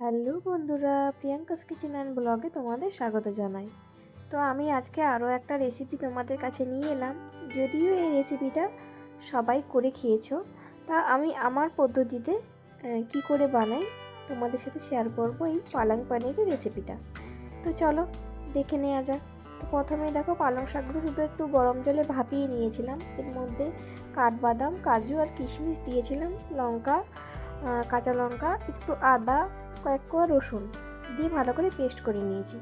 Hello বন্ধুরা, Priyanka's kitchen and ব্লগে তোমাদের স্বাগত জানাই। তো আমি আজকে আরও একটা রেসিপি তোমাদের কাছে নিয়ে এলাম। যদিও এই রেসিপিটা সবাই করে খেয়েছো, তা আমি আমার পদ্ধতিতে কি করে বানাই তোমাদের সাথে শেয়ার করব এই পালং পানিরের রেসিপিটা। তো চলো দেখে নেওয়া যাক। তো প্রথমেই দেখো, পালং শাকগুলো শুধু একটু গরম জলে ভাপিয়ে নিয়েছিলাম। এর মধ্যে কাঠবাদাম, কাজু আর কিশমিশ দিয়েছিলাম, লঙ্কা, কাঁচা লঙ্কা, একটু আদা, কয়েক কোয়া রসুন দিয়ে ভালো করে পেস্ট করে নিয়েছি।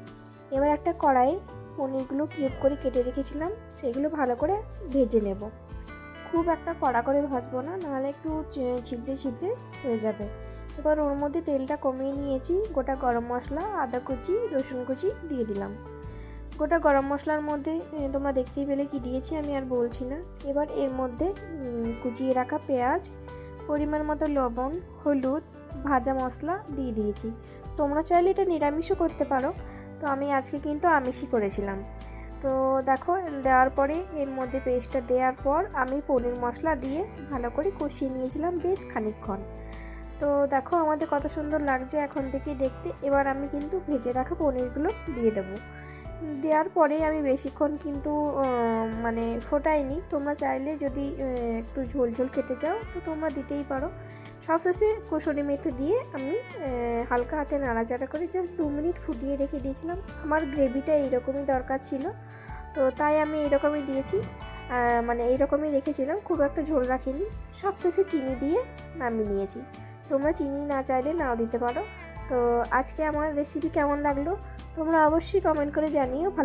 এবার একটা কড়াইয়ে পনিরগুলো কিউব করে কেটে রেখেছিলাম, সেগুলো ভালো করে ভেজে নেব। খুব একটা কড়া করে ভাজবো না, নাহলে একটু ছিপড়ে ছিপড়ে হয়ে যাবে। এবার ওর মধ্যে তেলটা কমিয়ে নিয়েছি, গোটা গরম মশলা, আদা কুচি, রসুন কুচি দিয়ে দিলাম। গোটা গরম মশলার মধ্যে তোমরা দেখতেই পেলে কি দিয়েছি, আমি আর বলছি না। এবার এর মধ্যে কুচিয়ে রাখা পেঁয়াজ, পরিমাণ মতো লবণ, হলুদ, ভাজা মশলা দিয়ে দিয়েছি। তোমরা চাইলে এটা নিরামিষও করতে পারো, তো আমি আজকে কিন্তু আমিষই করেছিলাম। তো দেখো, দেওয়ার পরে এর মধ্যে পেস্টটা দেওয়ার পর আমি পনির মশলা দিয়ে ভালো করে কষিয়ে নিয়েছিলাম বেশ খানিকক্ষণ। তো দেখো আমাদের কত সুন্দর লাগছে এখন থেকেই দেখতে। এবার আমি কিন্তু ভেজে রাখা পনিরগুলো দিয়ে দেবো। দেওয়ার পরে আমি বেশিক্ষণ কিন্তু ফোটাইনি। তোমরা চাইলে যদি একটু ঝোল ঝোল খেতে চাও তো তোমরা দিতেই পারো। সবশেষে কসুরি মেথি দিয়ে আমি হালকা হাতে নাড়াচাড়া করে জাস্ট 2 মিনিট ফুটিয়ে রেখে দিয়েছিলাম। আমার গ্রেভিটা এইরকমই দরকার ছিল, তো তাই আমি এইরকমই দিয়েছি, এইরকমই রেখেছিলাম, খুব একটা ঝোল রাখিনি। সবশেষে চিনি দিয়ে নামিয়ে নিয়েছি। তোমরা চিনি না চাইলে নাও দিতে পারো। তো আজকে আমার রেসিপি কেমন লাগলো তোমরা অবশ্যই কমেন্ট করে জানিও। ভালো